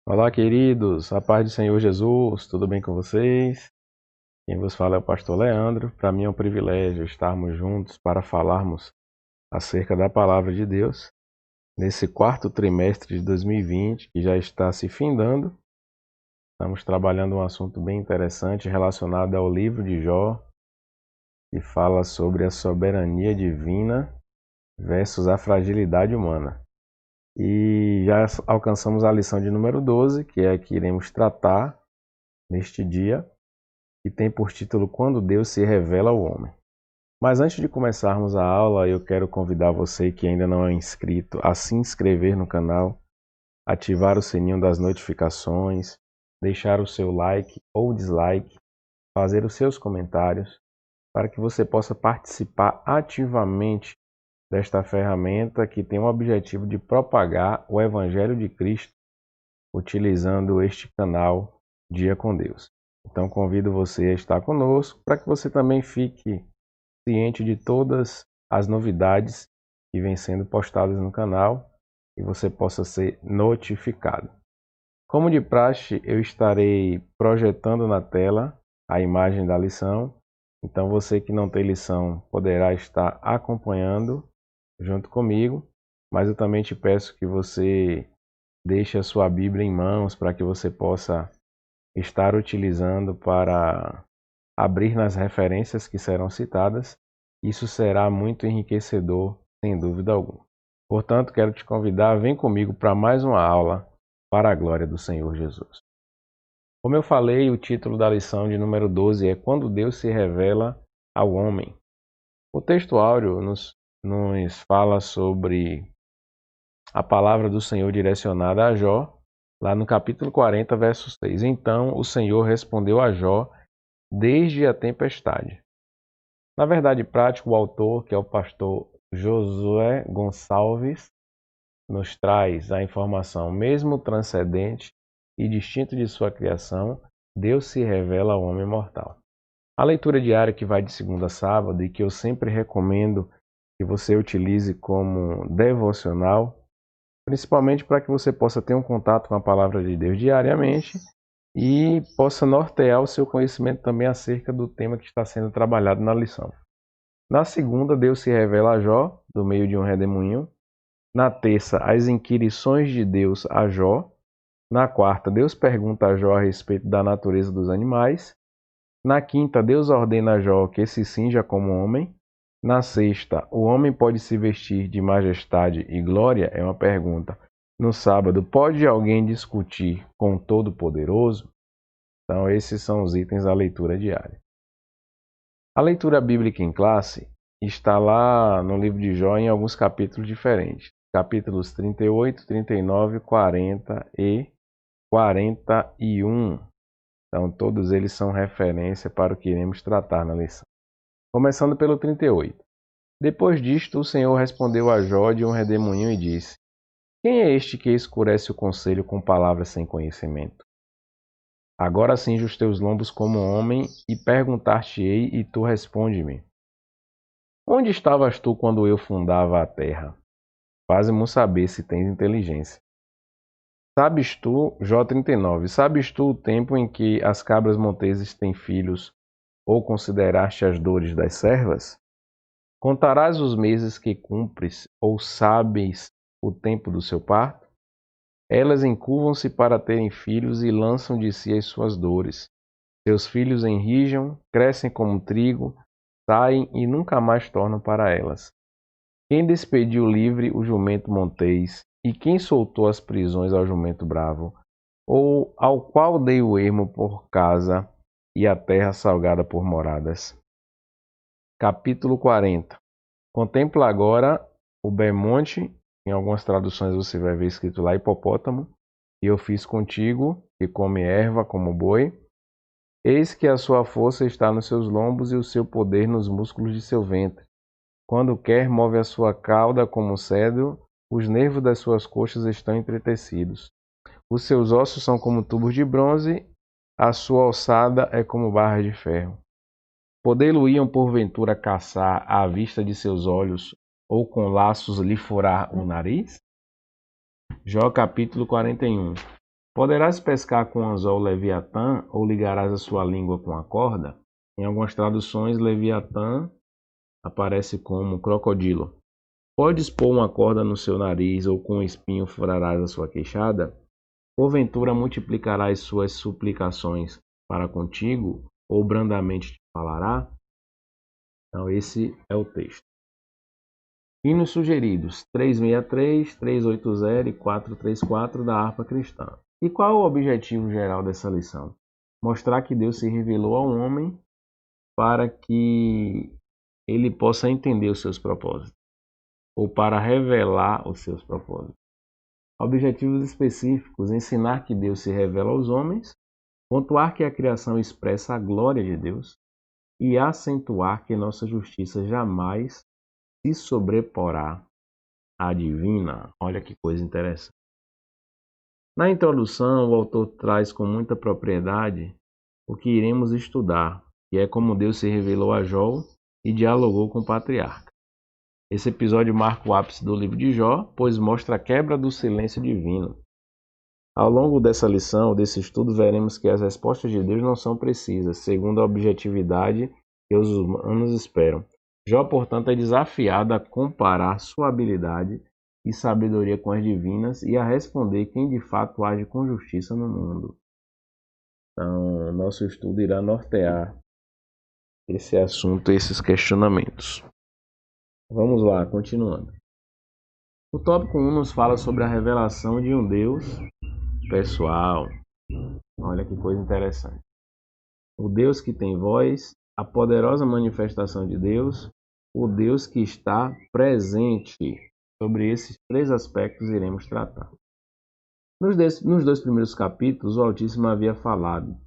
Olá, queridos, a paz do Senhor Jesus, tudo bem com vocês? Quem vos fala é o pastor Leandro. Para mim é um privilégio estarmos juntos para falarmos acerca da palavra de Deus nesse quarto trimestre de 2020, que já está se findando. Estamos trabalhando um assunto bem interessante relacionado ao livro de Jó, que fala sobre a soberania divina versus a fragilidade humana. E já alcançamos a lição de número 12, que é a que iremos tratar neste dia, que tem por título Quando Deus se revela ao homem. Mas antes de começarmos a aula, eu quero convidar você que ainda não é inscrito a se inscrever no canal, ativar o sininho das notificações, deixar o seu like ou dislike, fazer os seus comentários, para que você possa participar ativamente desta ferramenta que tem o objetivo de propagar o Evangelho de Cristo utilizando este canal Dia com Deus. Então convido você a estar conosco para que você também fique ciente de todas as novidades que vêm sendo postadas no canal e você possa ser notificado. Como de praxe, eu estarei projetando na tela a imagem da lição, então você que não tem lição poderá estar acompanhando junto comigo, mas eu também te peço que você deixe a sua Bíblia em mãos para que você possa estar utilizando para abrir nas referências que serão citadas. Isso será muito enriquecedor, sem dúvida alguma. Portanto, quero te convidar, vem comigo para mais uma aula para a glória do Senhor Jesus. Como eu falei, o título da lição de número 12 é Quando Deus se revela ao homem. O texto áureo nos fala sobre a palavra do Senhor direcionada a Jó, lá no capítulo 40, verso 6. Então o Senhor respondeu a Jó desde a tempestade. Na verdade prática, o autor, que é o pastor Josué Gonçalves, nos traz a informação, mesmo transcendente e distinto de sua criação, Deus se revela ao homem mortal. A leitura diária que vai de segunda a sábado e que eu sempre recomendo que você utilize como devocional, principalmente para que você possa ter um contato com a palavra de Deus diariamente e possa nortear o seu conhecimento também acerca do tema que está sendo trabalhado na lição. Na segunda, Deus se revela a Jó, do meio de um redemoinho. Na terça, as inquirições de Deus a Jó. Na quarta, Deus pergunta a Jó a respeito da natureza dos animais. Na quinta, Deus ordena a Jó que se cinja como homem. Na sexta, o homem pode se vestir de majestade e glória? É uma pergunta. No sábado, pode alguém discutir com o Todo-Poderoso? Então, esses são os itens da leitura diária. A leitura bíblica em classe está lá no livro de Jó em alguns capítulos diferentes. Capítulos 38, 39, 40 e 41. Então, todos eles são referência para o que iremos tratar na lição. Começando pelo 38. Depois disto, o Senhor respondeu a Jó de um redemoinho e disse: Quem é este que escurece o conselho com palavras sem conhecimento? Agora cinge os teus lombos como homem e perguntar-te-ei, e tu responde-me. Onde estavas tu quando eu fundava a terra? Faze-mo saber se tens inteligência. Sabes tu, Jó 39, sabes tu o tempo em que as cabras monteses têm filhos, ou consideraste as dores das servas? Contarás os meses que cumpres, ou sabes o tempo do seu parto? Elas encurvam-se para terem filhos e lançam de si as suas dores. Seus filhos enrijam, crescem como trigo, saem e nunca mais tornam para elas. Quem despediu livre o jumento montês, e quem soltou as prisões ao jumento bravo? Ou ao qual dei o ermo por casa e a terra salgada por moradas? Capítulo 40. Contempla agora o bermonte, em algumas traduções você vai ver escrito lá hipopótamo, e eu fiz contigo, que come erva como boi. Eis que a sua força está nos seus lombos e o seu poder nos músculos de seu ventre. Quando quer, move a sua cauda como cedro, os nervos das suas coxas estão entretecidos. Os seus ossos são como tubos de bronze, a sua alçada é como barras de ferro. Poder-lo-iam porventura caçar à vista de seus olhos, ou com laços lhe furar o nariz? Jó capítulo 41. Poderás pescar com anzol Leviatã ou ligarás a sua língua com a corda? Em algumas traduções, Leviatã aparece como crocodilo. Podes pôr uma corda no seu nariz ou com um espinho furarás a sua queixada? Porventura multiplicarás suas suplicações para contigo ou brandamente te falará? Então esse é o texto. Hinos sugeridos 363, 380 e 434 da harpa cristã. E qual é o objetivo geral dessa lição? Mostrar que Deus se revelou ao homem para que ele possa entender os seus propósitos, ou para revelar os seus propósitos. Objetivos específicos: ensinar que Deus se revela aos homens, pontuar que a criação expressa a glória de Deus e acentuar que nossa justiça jamais se sobreporá à divina. Olha que coisa interessante. Na introdução, o autor traz com muita propriedade o que iremos estudar, que é como Deus se revelou a Jó e dialogou com o patriarca. Esse episódio marca o ápice do livro de Jó, pois mostra a quebra do silêncio divino. Ao longo dessa lição, desse estudo, veremos que as respostas de Deus não são precisas, segundo a objetividade que os humanos esperam. Jó, portanto, é desafiado a comparar sua habilidade e sabedoria com as divinas e a responder quem de fato age com justiça no mundo. Então, nosso estudo irá nortear esse assunto, esses questionamentos. Vamos lá, continuando. O tópico 1 nos fala sobre a revelação de um Deus pessoal. Olha que coisa interessante. O Deus que tem voz, a poderosa manifestação de Deus, o Deus que está presente. Sobre esses três aspectos iremos tratar. Nos dois primeiros capítulos, o Altíssimo havia falado,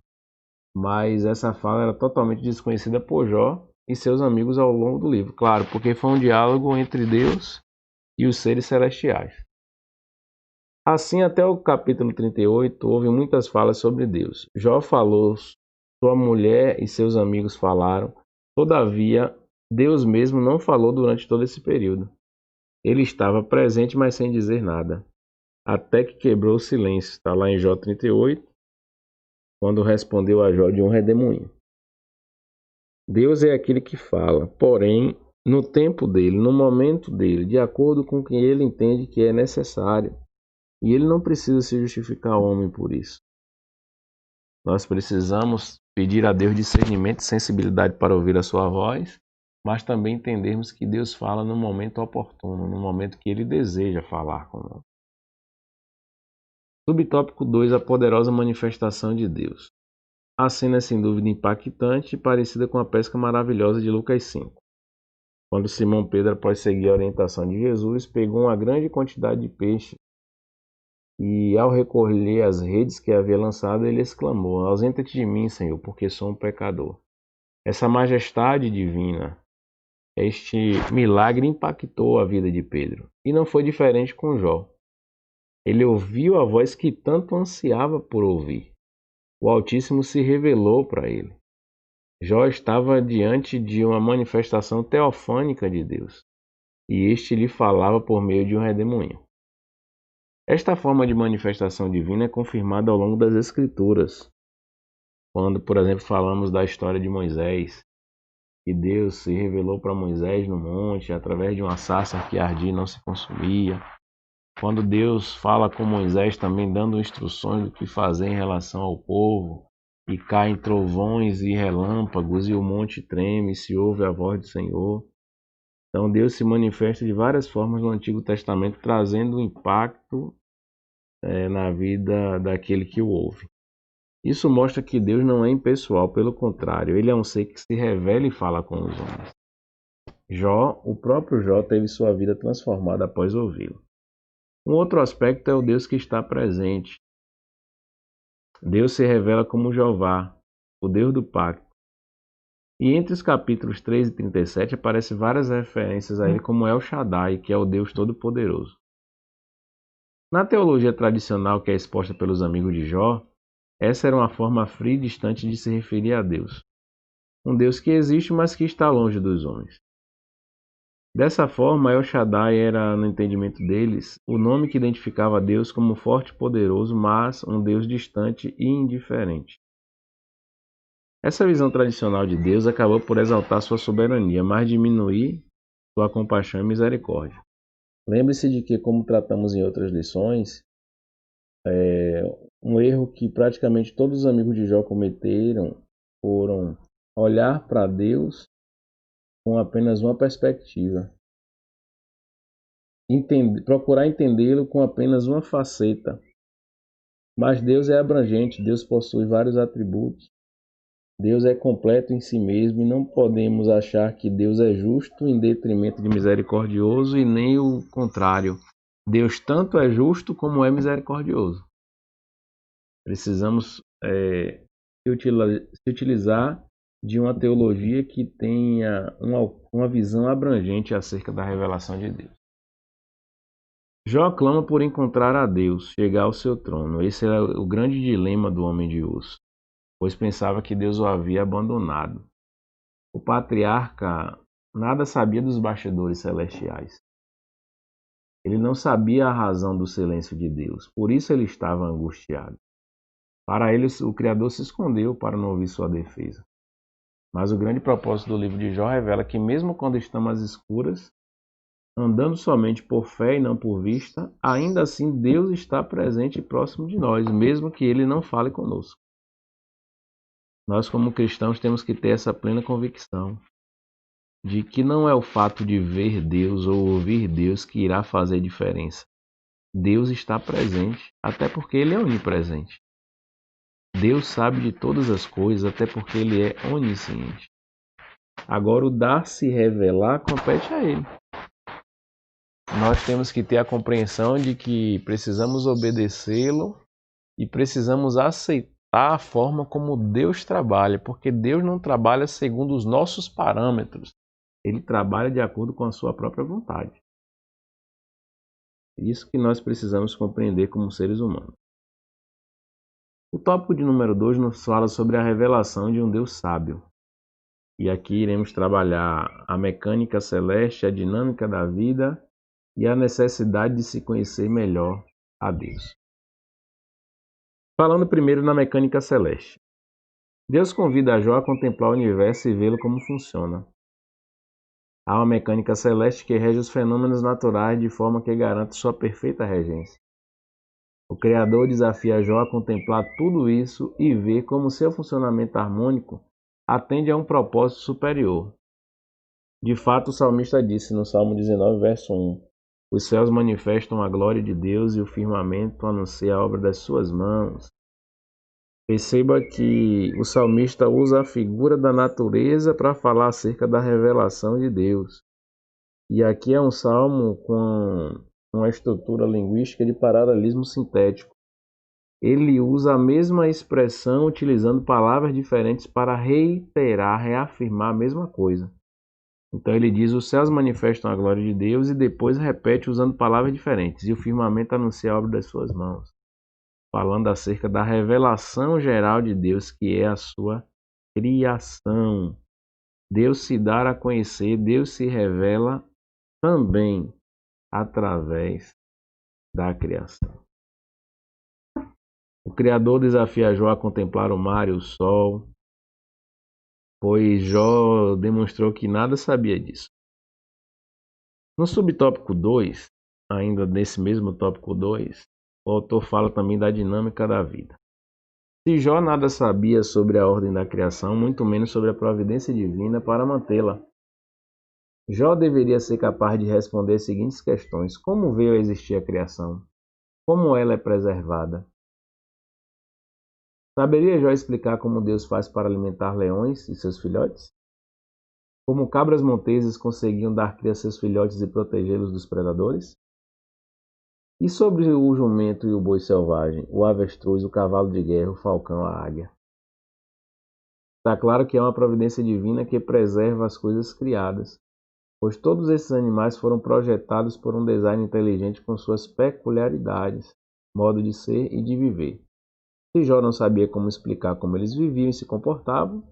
mas essa fala era totalmente desconhecida por Jó e seus amigos ao longo do livro. Claro, porque foi um diálogo entre Deus e os seres celestiais. Assim, até o capítulo 38, houve muitas falas sobre Deus. Jó falou, sua mulher e seus amigos falaram, todavia, Deus mesmo não falou durante todo esse período. Ele estava presente, mas sem dizer nada, até que quebrou o silêncio. Está lá em Jó 38, quando respondeu a Jó de um redemoinho. Deus é aquele que fala, porém, no tempo dele, no momento dele, de acordo com o que ele entende que é necessário. E ele não precisa se justificar ao homem por isso. Nós precisamos pedir a Deus discernimento e sensibilidade para ouvir a sua voz, mas também entendermos que Deus fala no momento oportuno, no momento que ele deseja falar conosco. Subtópico 2, a poderosa manifestação de Deus. A cena é sem dúvida impactante e parecida com a pesca maravilhosa de Lucas 5. Quando Simão Pedro, após seguir a orientação de Jesus, pegou uma grande quantidade de peixe e, ao recolher as redes que havia lançado, ele exclamou: ausenta-te de mim, Senhor, porque sou um pecador. Essa majestade divina, este milagre impactou a vida de Pedro. E não foi diferente com Jó. Ele ouviu a voz que tanto ansiava por ouvir. O Altíssimo se revelou para ele. Jó estava diante de uma manifestação teofânica de Deus, e este lhe falava por meio de um redemoinho. Esta forma de manifestação divina é confirmada ao longo das Escrituras. Quando, por exemplo, falamos da história de Moisés, que Deus se revelou para Moisés no monte através de uma sarça que ardia e não se consumia. Quando Deus fala com Moisés também dando instruções do que fazer em relação ao povo, e caem trovões e relâmpagos, e o monte treme, e se ouve a voz do Senhor. Então Deus se manifesta de várias formas no Antigo Testamento, trazendo impacto na vida daquele que o ouve. Isso mostra que Deus não é impessoal, pelo contrário, ele é um ser que se revela e fala com os homens. O próprio Jó teve sua vida transformada após ouvi-lo. Um outro aspecto é o Deus que está presente. Deus se revela como Jeová, o Deus do pacto. E entre os capítulos 3 e 37 aparecem várias referências a ele como El Shaddai, que é o Deus Todo-Poderoso. Na teologia tradicional que é exposta pelos amigos de Jó, essa era uma forma fria e distante de se referir a Deus. Um Deus que existe, mas que está longe dos homens. Dessa forma, El Shaddai era, no entendimento deles, o nome que identificava Deus como forte e poderoso, mas um Deus distante e indiferente. Essa visão tradicional de Deus acabou por exaltar sua soberania, mas diminuir sua compaixão e misericórdia. Lembre-se de que, como tratamos em outras lições, um erro que praticamente todos os amigos de Jó cometeram foram olhar para Deus com apenas uma perspectiva, procurar entendê-lo com apenas uma faceta. Mas Deus é abrangente, Deus possui vários atributos, Deus é completo em si mesmo e não podemos achar que Deus é justo em detrimento de misericordioso e nem o contrário. Deus tanto é justo como é misericordioso. Precisamos se utilizar de uma teologia que tenha uma visão abrangente acerca da revelação de Deus. Jó clama por encontrar a Deus, chegar ao seu trono. Esse era o grande dilema do homem de osso, pois pensava que Deus o havia abandonado. O patriarca nada sabia dos bastidores celestiais. Ele não sabia a razão do silêncio de Deus, por isso ele estava angustiado. Para ele, o Criador se escondeu para não ouvir sua defesa. Mas o grande propósito do livro de Jó revela que mesmo quando estamos às escuras, andando somente por fé e não por vista, ainda assim Deus está presente e próximo de nós, mesmo que Ele não fale conosco. Nós, como cristãos, temos que ter essa plena convicção de que não é o fato de ver Deus ou ouvir Deus que irá fazer diferença. Deus está presente, até porque Ele é onipresente. Deus sabe de todas as coisas, até porque Ele é onisciente. Agora, o dar-se revelar compete a Ele. Nós temos que ter a compreensão de que precisamos obedecê-lo e precisamos aceitar a forma como Deus trabalha, porque Deus não trabalha segundo os nossos parâmetros. Ele trabalha de acordo com a sua própria vontade. Isso que nós precisamos compreender como seres humanos. O tópico de número 2 nos fala sobre a revelação de um Deus sábio. E aqui iremos trabalhar a mecânica celeste, a dinâmica da vida e a necessidade de se conhecer melhor a Deus. Falando primeiro na mecânica celeste. Deus convida Jó a contemplar o universo e vê-lo como funciona. Há uma mecânica celeste que rege os fenômenos naturais de forma que garante sua perfeita regência. O Criador desafia Jó a contemplar tudo isso e ver como seu funcionamento harmônico atende a um propósito superior. De fato, o salmista disse no Salmo 19, verso 1: Os céus manifestam a glória de Deus e o firmamento anuncia a obra das suas mãos. Perceba que o salmista usa a figura da natureza para falar acerca da revelação de Deus. E aqui é um salmo com uma estrutura linguística de paralelismo sintético. Ele usa a mesma expressão utilizando palavras diferentes para reiterar, reafirmar a mesma coisa. Então ele diz: os céus manifestam a glória de Deus e depois repete usando palavras diferentes. E o firmamento anuncia a obra das suas mãos. Falando acerca da revelação geral de Deus, que é a sua criação. Deus se dá a conhecer, Deus se revela também através da criação. O Criador desafia Jó a contemplar o mar e o sol, pois Jó demonstrou que nada sabia disso. No subtópico 2, ainda nesse mesmo tópico 2, o autor fala também da dinâmica da vida. Se Jó nada sabia sobre a ordem da criação, muito menos sobre a providência divina para mantê-la. Jó deveria ser capaz de responder as seguintes questões: como veio a existir a criação? Como ela é preservada? Saberia Jó explicar como Deus faz para alimentar leões e seus filhotes? Como cabras monteses conseguiam dar cria a seus filhotes e protegê-los dos predadores? E sobre o jumento e o boi selvagem, o avestruz, o cavalo de guerra, o falcão, a águia? Está claro que é uma providência divina que preserva as coisas criadas, pois todos esses animais foram projetados por um design inteligente com suas peculiaridades, modo de ser e de viver. Se Jó não sabia como explicar como eles viviam e se comportavam,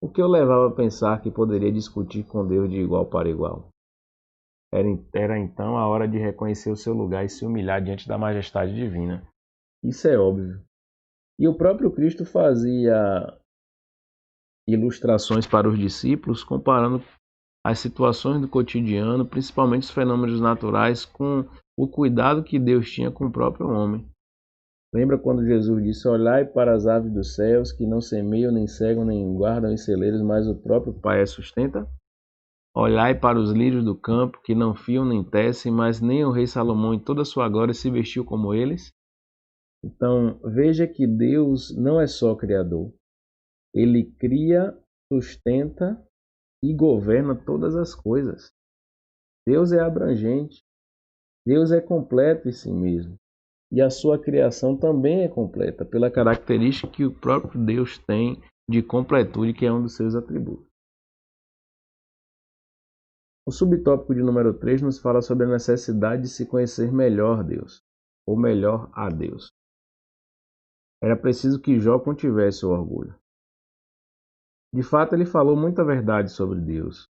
o que o levava a pensar que poderia discutir com Deus de igual para igual? Era então a hora de reconhecer o seu lugar e se humilhar diante da majestade divina. Isso é óbvio. E o próprio Cristo fazia ilustrações para os discípulos, comparando as situações do cotidiano, principalmente os fenômenos naturais, com o cuidado que Deus tinha com o próprio homem. Lembra quando Jesus disse: Olhai para as aves dos céus, que não semeiam, nem cegam, nem guardam em celeiros, mas o próprio Pai as sustenta? Olhai para os lírios do campo, que não fiam nem tecem, mas nem o rei Salomão em toda a sua glória se vestiu como eles? Então, veja que Deus não é só Criador. Ele cria, sustenta e governa todas as coisas. Deus é abrangente. Deus é completo em si mesmo. E a sua criação também é completa, pela característica que o próprio Deus tem de completude, que é um dos seus atributos. O subtópico de número 3 nos fala sobre a necessidade de se conhecer melhor Deus, ou melhor a Deus. Era preciso que Jó contivesse o orgulho. De fato, ele falou muita verdade sobre Deus,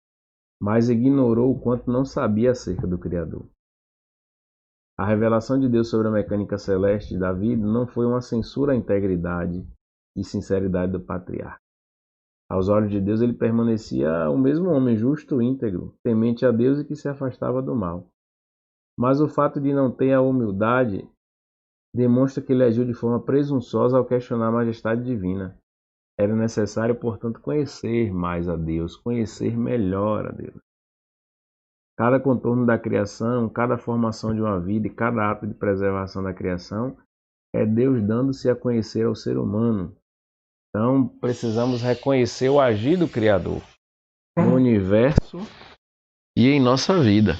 mas ignorou o quanto não sabia acerca do Criador. A revelação de Deus sobre a mecânica celeste da vida não foi uma censura à integridade e sinceridade do patriarca. Aos olhos de Deus, ele permanecia o mesmo homem justo, íntegro, temente a Deus e que se afastava do mal. Mas o fato de não ter a humildade demonstra que ele agiu de forma presunçosa ao questionar a majestade divina. Era necessário, portanto, conhecer mais a Deus, conhecer melhor a Deus. Cada contorno da criação, cada formação de uma vida e cada ato de preservação da criação é Deus dando-se a conhecer ao ser humano. Então, precisamos reconhecer o agir do Criador no universo e em nossa vida.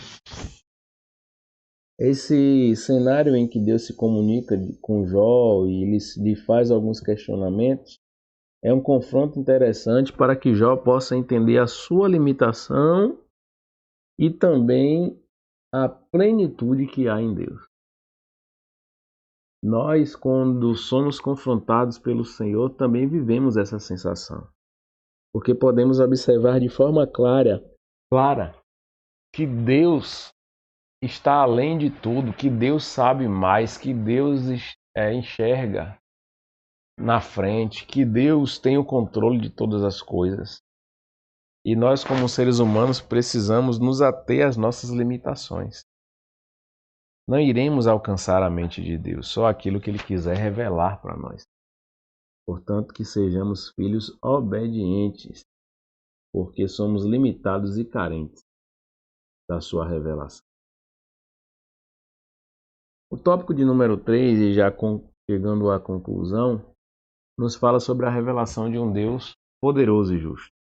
Esse cenário em que Deus se comunica com Jó e lhe faz alguns questionamentos é um confronto interessante para que Jó possa entender a sua limitação e também a plenitude que há em Deus. Nós, quando somos confrontados pelo Senhor, também vivemos essa sensação, porque podemos observar de forma clara que Deus está além de tudo, que Deus sabe mais, que Deus enxerga na frente, que Deus tem o controle de todas as coisas. E nós, como seres humanos, precisamos nos ater às nossas limitações. Não iremos alcançar a mente de Deus, só aquilo que Ele quiser revelar para nós. Portanto, que sejamos filhos obedientes, porque somos limitados e carentes da sua revelação. O tópico de número 3, e já chegando à conclusão, nos fala sobre a revelação de um Deus poderoso e justo.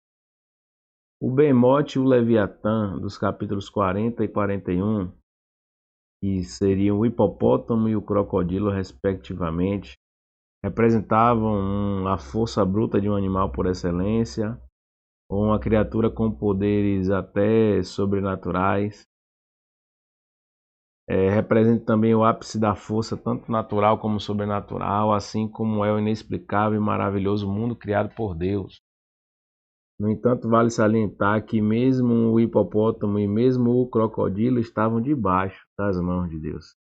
O Behemoth e o Leviatã, dos capítulos 40 e 41, que seriam o hipopótamo e o crocodilo, respectivamente, representavam a força bruta de um animal por excelência, ou uma criatura com poderes até sobrenaturais. Representa também o ápice da força, tanto natural como sobrenatural, assim como é o inexplicável e maravilhoso mundo criado por Deus. No entanto, vale salientar que mesmo o hipopótamo e mesmo o crocodilo estavam debaixo das mãos de Deus.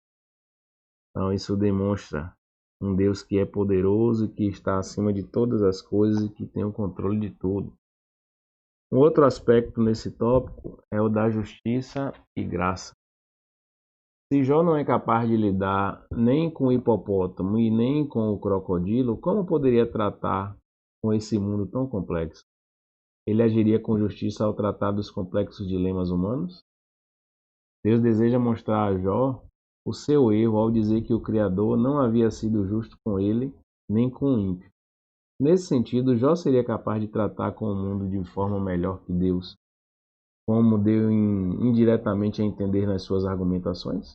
Então isso demonstra um Deus que é poderoso e que está acima de todas as coisas e que tem o controle de tudo. Um outro aspecto nesse tópico é o da justiça e graça. Se Jó não é capaz de lidar nem com o hipopótamo e nem com o crocodilo, como poderia tratar com esse mundo tão complexo? Ele agiria com justiça ao tratar dos complexos dilemas humanos? Deus deseja mostrar a Jó o seu erro ao dizer que o Criador não havia sido justo com ele, nem com o ímpio. Nesse sentido, Jó seria capaz de tratar com o mundo de forma melhor que Deus, como deu indiretamente a entender nas suas argumentações?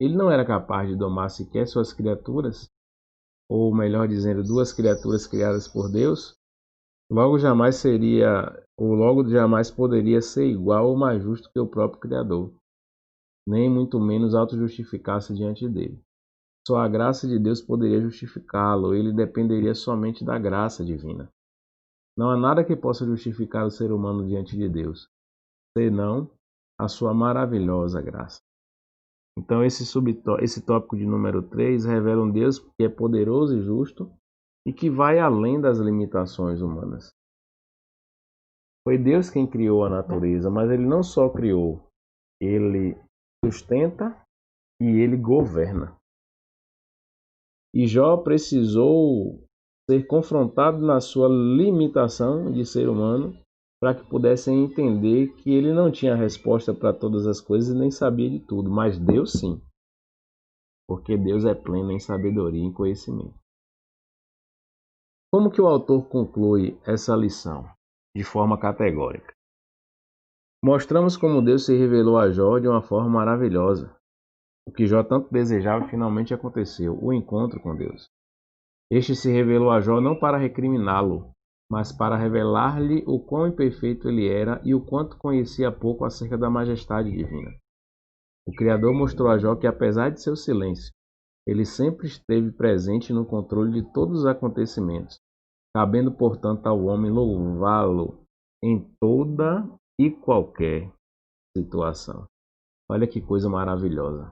Ele não era capaz de domar sequer suas criaturas, ou melhor dizendo, duas criaturas criadas por Deus? Logo jamais poderia ser igual ou mais justo que o próprio Criador, nem muito menos auto-justificar-se diante dele. Só a graça de Deus poderia justificá-lo, ele dependeria somente da graça divina. Não há nada que possa justificar o ser humano diante de Deus, senão a sua maravilhosa graça. Então esse tópico de número 3 revela um Deus que é poderoso e justo e que vai além das limitações humanas. Foi Deus quem criou a natureza, mas ele não só criou, ele sustenta e ele governa. E Jó precisou ser confrontado na sua limitação de ser humano para que pudessem entender que ele não tinha resposta para todas as coisas e nem sabia de tudo, mas Deus sim, porque Deus é pleno em sabedoria e em conhecimento. Como que o autor conclui essa lição? De forma categórica. Mostramos como Deus se revelou a Jó de uma forma maravilhosa. O que Jó tanto desejava finalmente aconteceu, o encontro com Deus. Este se revelou a Jó não para recriminá-lo, mas para revelar-lhe o quão imperfeito ele era e o quanto conhecia pouco acerca da majestade divina. O Criador mostrou a Jó que, apesar de seu silêncio, ele sempre esteve presente no controle de todos os acontecimentos, cabendo, portanto, ao homem louvá-lo em toda e qualquer situação. Olha que coisa maravilhosa.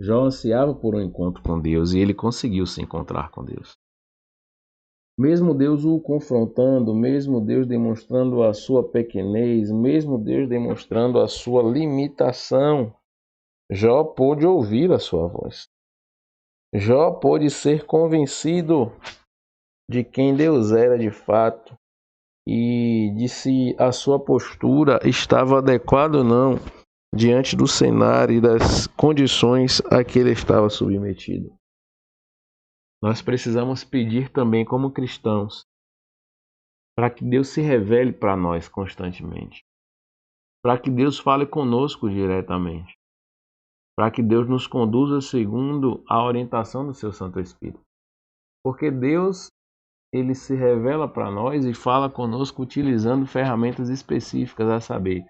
Jó ansiava por um encontro com Deus e ele conseguiu se encontrar com Deus. Mesmo Deus o confrontando, mesmo Deus demonstrando a sua pequenez, mesmo Deus demonstrando a sua limitação, Jó pôde ouvir a sua voz. Jó pôde ser convencido de quem Deus era de fato e de se a sua postura estava adequada ou não diante do cenário e das condições a que ele estava submetido. Nós precisamos pedir também como cristãos para que Deus se revele para nós constantemente, para que Deus fale conosco diretamente, para que Deus nos conduza segundo a orientação do seu Santo Espírito. Porque Deus, ele se revela para nós e fala conosco utilizando ferramentas específicas, a saber,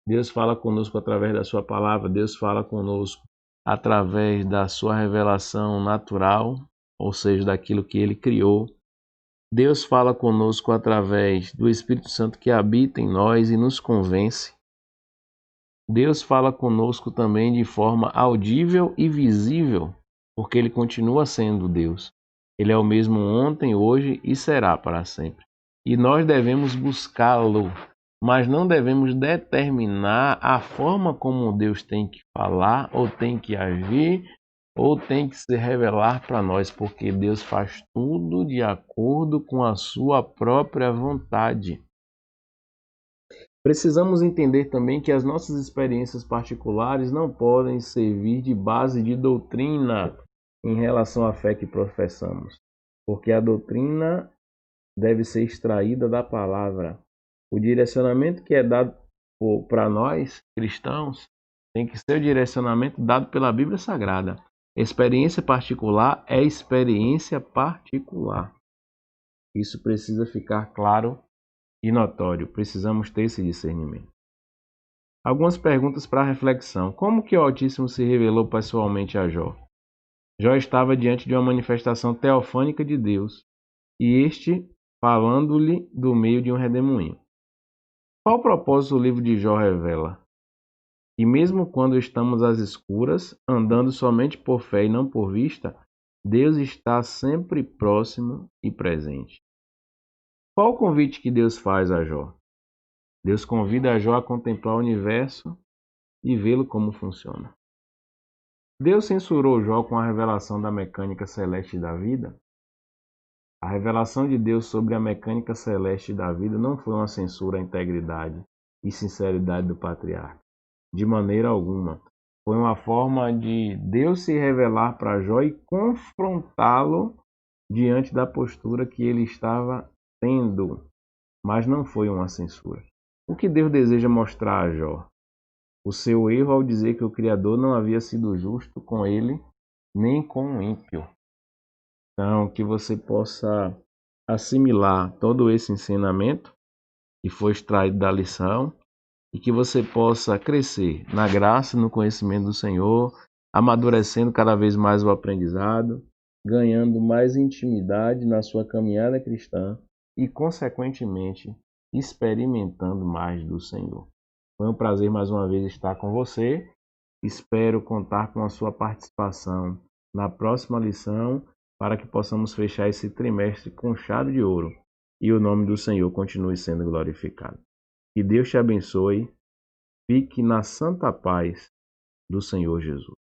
Deus fala conosco através da sua palavra, Deus fala conosco através da sua revelação natural, ou seja, daquilo que ele criou. Deus fala conosco através do Espírito Santo que habita em nós e nos convence. Deus fala conosco também de forma audível e visível, porque ele continua sendo Deus. Ele é o mesmo ontem, hoje e será para sempre. E nós devemos buscá-lo, mas não devemos determinar a forma como Deus tem que falar, ou tem que agir, ou tem que se revelar para nós, porque Deus faz tudo de acordo com a sua própria vontade. Precisamos entender também que as nossas experiências particulares não podem servir de base de doutrina em relação à fé que professamos, porque a doutrina deve ser extraída da palavra. O direcionamento que é dado para nós, cristãos, tem que ser o direcionamento dado pela Bíblia Sagrada. Experiência particular é experiência particular. Isso precisa ficar claro e notório. Precisamos ter esse discernimento. Algumas perguntas para reflexão. Como que o Altíssimo se revelou pessoalmente a Jó? Jó estava diante de uma manifestação teofânica de Deus, e este falando-lhe do meio de um redemoinho. Qual o propósito o livro de Jó revela? Que mesmo quando estamos às escuras, andando somente por fé e não por vista, Deus está sempre próximo e presente. Qual o convite que Deus faz a Jó? Deus convida a Jó a contemplar o universo e vê-lo como funciona. Deus censurou Jó com a revelação da mecânica celeste da vida? A revelação de Deus sobre a mecânica celeste da vida não foi uma censura à integridade e sinceridade do patriarca. De maneira alguma. Foi uma forma de Deus se revelar para Jó e confrontá-lo diante da postura que ele estava tendo. Mas não foi uma censura. O que Deus deseja mostrar a Jó? O seu erro ao dizer que o Criador não havia sido justo com ele, nem com o ímpio. Então, que você possa assimilar todo esse ensinamento que foi extraído da lição e que você possa crescer na graça e no conhecimento do Senhor, amadurecendo cada vez mais o aprendizado, ganhando mais intimidade na sua caminhada cristã e, consequentemente, experimentando mais do Senhor. Foi um prazer mais uma vez estar com você. Espero contar com a sua participação na próxima lição para que possamos fechar esse trimestre com chave de ouro e o nome do Senhor continue sendo glorificado. Que Deus te abençoe. Fique na santa paz do Senhor Jesus.